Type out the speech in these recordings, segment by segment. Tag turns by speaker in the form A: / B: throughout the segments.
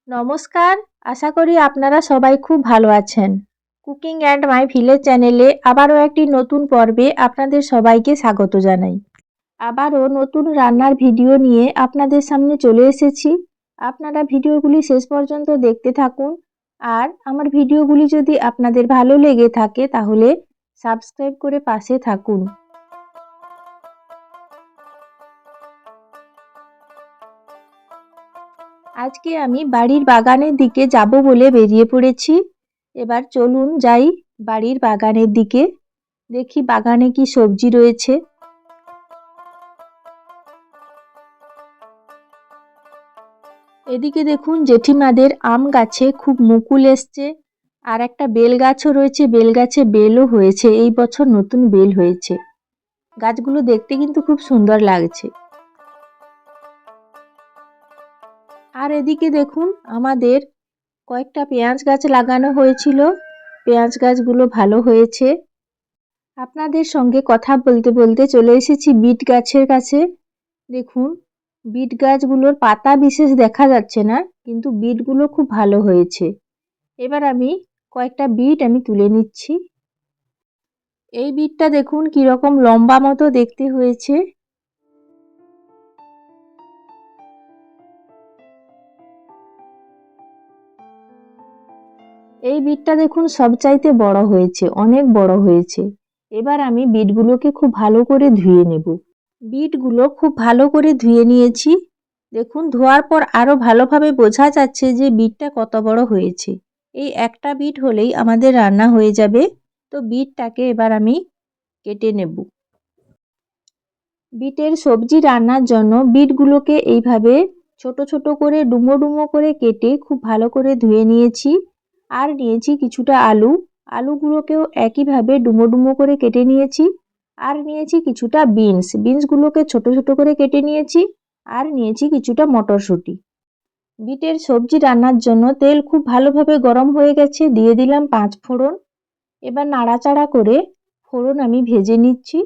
A: নমস্কার, আশা করি আপনারা সবাই খুব ভালো আছেন। কুকিং অ্যান্ড মাই ভিলেজ চ্যানেলে আবারও একটি নতুন পর্বে আপনাদের সবাইকে স্বাগত জানাই। আবারও নতুন রান্নার ভিডিও নিয়ে আপনাদের সামনে চলে এসেছি। আপনারা ভিডিওগুলি শেষ পর্যন্ত দেখতে থাকুন। আর আমার ভিডিওগুলি যদি আপনাদের ভালো লেগে থাকে তাহলে সাবস্ক্রাইব করে পাশে থাকুন। আজকে আমি বাড়ির বাগানের দিকে যাব বলে বেরিয়ে পড়েছি। এবার চলুন যাই বাড়ির বাগানের দিকে, দেখি বাগানে কি সবজি রয়েছে। এদিকে দেখুন জেঠিমাদের আম গাছে খুব মুকুল এসছে, আর একটা বেল গাছও রয়েছে, বেল গাছে বেলও হয়েছে, এই বছর নতুন বেল হয়েছে। গাছগুলো দেখতে কিন্তু খুব সুন্দর লাগছে। আর এদিকে দেখুন আমাদের কয়েকটা পেঁয়াজ গাছ লাগানো হয়েছিল, পেঁয়াজ গাছগুলো ভালো হয়েছে। আপনাদের সঙ্গে কথা বলতে বলতে চলে এসেছি বিট গাছের কাছে। দেখুন বিট গাছগুলোর পাতা বিশেষ দেখা যাচ্ছে না, কিন্তু বিটগুলো খুব ভালো হয়েছে। এবার আমি কয়েকটা বিট তুলে নিচ্ছি। এই বিটটা দেখুন কিরকম লম্বা মতো দেখতে হয়েছে। এই বিটটা দেখুন সবচাইতে বড় হয়েছে, অনেক বড় হয়েছে। এবার আমি বিটগুলোকে খুব ভালো করে ধুয়ে নেব। বিটগুলো খুব ভালো করে ধুয়ে নিয়েছি। দেখুন ধোয়ার পর আরও ভালোভাবে বোঝা যাচ্ছে যে বিটটা কত বড় হয়েছে। এই একটা বিট হলেই আমাদের রান্না হয়ে যাবে। তো বিটটাকে এবার আমি কেটে নেব। বিটের সবজি রান্নার জন্য বিটগুলোকে এইভাবে ছোট ছোট করে ডুমো ডুমো করে কেটে খুব ভালো করে ধুয়ে নিয়েছি। আর নিয়েছি কিছুটা আলু, আলুগুলোকেও একইভাবে ডুমো ডুমো করে কেটে নিয়েছি। আর নিয়েছি কিছুটা বিনসগুলোকে ছোট ছোট করে কেটে নিয়েছি। আর নিয়েছি কিছুটা মটরশুঁটি। বিটের সবজি রান্নার জন্য তেল খুব ভালোভাবে গরম হয়ে গেছে, দিয়ে দিলাম 5 ফোড়ন। এবার নাড়াচাড়া করে ফোড়ন আমি ভেজে নিচ্ছি।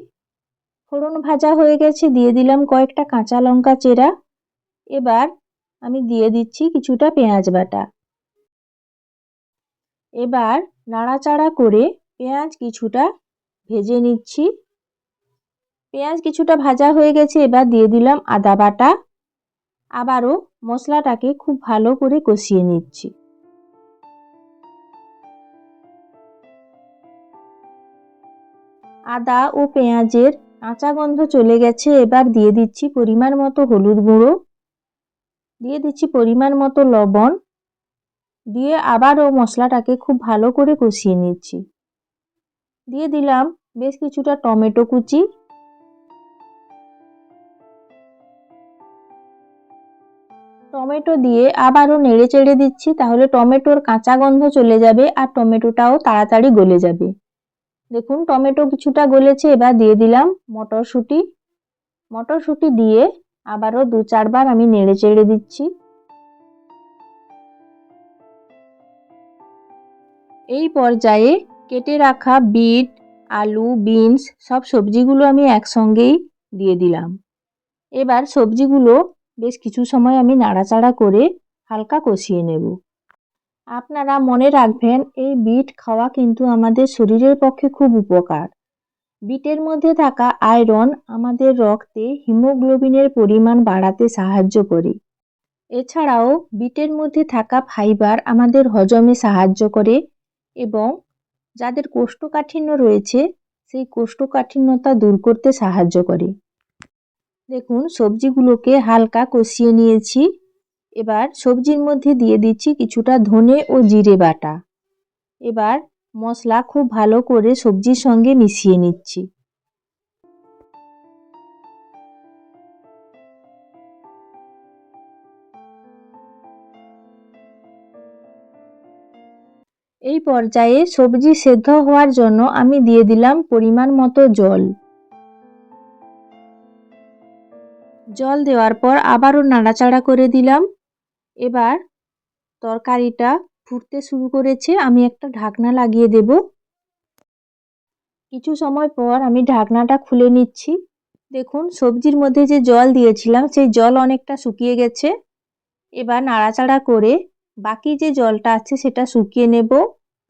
A: ফোড়ন ভাজা হয়ে গেছে, দিয়ে দিলাম কয়েকটা কাঁচা লঙ্কা চেরা। এবার আমি দিয়ে দিচ্ছি কিছুটা পেঁয়াজ বাটা। এবার নাড়াচাড়া করে পেঁয়াজ কিছুটা ভেজে নিচ্ছি। পেঁয়াজ কিছুটা ভাজা হয়ে গেছে, এবার দিয়ে দিলাম আদা বাটা। আবারও মশলাটাকে খুব ভালো করে কষিয়ে নিচ্ছি। আদা ও পেঁয়াজের কাঁচা গন্ধ চলে গেছে, এবার দিয়ে দিচ্ছি পরিমাণ মতো হলুদ গুঁড়ো, দিয়ে দিচ্ছি পরিমাণ মতো লবণ, দিয়ে আবারও মশলাটাকে খুব ভালো করে কষিয়ে নিচ্ছি। দিয়ে দিলাম বেশ কিছুটা টমেটো কুচি। টমেটো দিয়ে আবারও নেড়ে চেড়ে দিচ্ছি, তাহলে টমেটোর কাঁচা গন্ধ চলে যাবে আর টমেটোটাও তাড়াতাড়ি গলে যাবে। দেখুন টমেটো কিছুটা গলেছে, এবার দিয়ে দিলাম মটরশুঁটি। মটরশুঁটি দিয়ে আবারও 2-4 বার আমি নেড়ে চেড়ে দিচ্ছি। এই পর্যায়ে কেটে রাখা বিট, আলু, বিনস সব সবজিগুলো আমি একসঙ্গেই দিয়ে দিলাম। এবার সবজিগুলো বেশ কিছু সময় আমি নাড়াচাড়া করে হালকা কষিয়ে নেব। আপনারা মনে রাখবেন এই বিট খাওয়া কিন্তু আমাদের শরীরের পক্ষে খুব উপকার। বিটের মধ্যে থাকা আয়রন আমাদের রক্তে হিমোগ্লোবিনের পরিমাণ বাড়াতে সাহায্য করে। এছাড়াও বিটের মধ্যে থাকা ফাইবার আমাদের হজমে সাহায্য করে এবং যাদের কোষ্ঠকাঠিন্য রয়েছে সেই কোষ্ঠকাঠিন্যতা দূর করতে সাহায্য করে। দেখুন সবজিগুলোকে হালকা কষিয়ে নিয়েছি। এবার সবজির মধ্যে দিয়ে দিচ্ছি কিছুটা ধনে ও জিরে বাটা। এবার মশলা খুব ভালো করে সবজির সঙ্গে মিশিয়ে নিচ্ছি। এই পর্যায়ে সবজি সেদ্ধ হওয়ার জন্য আমি দিয়ে দিলাম পরিমাণ মতো জল। জল দেওয়ার পর আবারও নাড়াচাড়া করে দিলাম। এবার তরকারিটা ফুটতে শুরু করেছে, আমি একটা ঢাকনা লাগিয়ে দেব। কিছু সময় পর আমি ঢাকনাটা খুলে নিচ্ছি। দেখুন সবজির মধ্যে যে জল দিয়েছিলাম সেই জল অনেকটা শুকিয়ে গেছে। এবার নাড়াচাড়া করে বাকি যে জলটা আছে সেটা শুকিয়ে নেব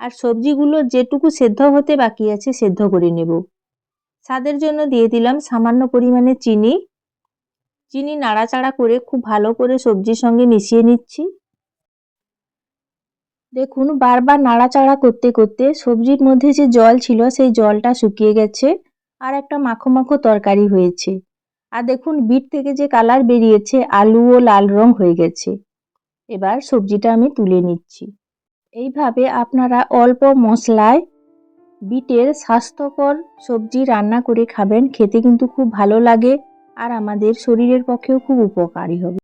A: আর সবজিগুলো যেটুকু সেদ্ধ হতে বাকি আছে সেদ্ধ করে নেব। স্বাদের জন্য দিয়ে দিলাম সামান্য পরিমাণে চিনি। চিনি নাড়াচাড়া করে খুব ভালো করে সবজির সঙ্গে মিশিয়ে নিচ্ছি। দেখুন বারবার নাড়াচাড়া করতে করতে সবজির মধ্যে যে জল ছিল সেই জলটা শুকিয়ে গেছে আর একটা মাখো মাখো তরকারি হয়েছে। আর দেখুন বিট থেকে যে কালার বেরিয়েছে আলুও লাল রং হয়ে গেছে। এবার সবজিটা আমি তুলে নিচ্ছি। এইভাবে আপনারা অল্প মশলায় বিটের স্বাস্থ্যকর সবজি রান্না করে খাবেন, খেতে কিন্তু খুব ভালো লাগে আর আমাদের শরীরের পক্ষেও খুব উপকারী হবে।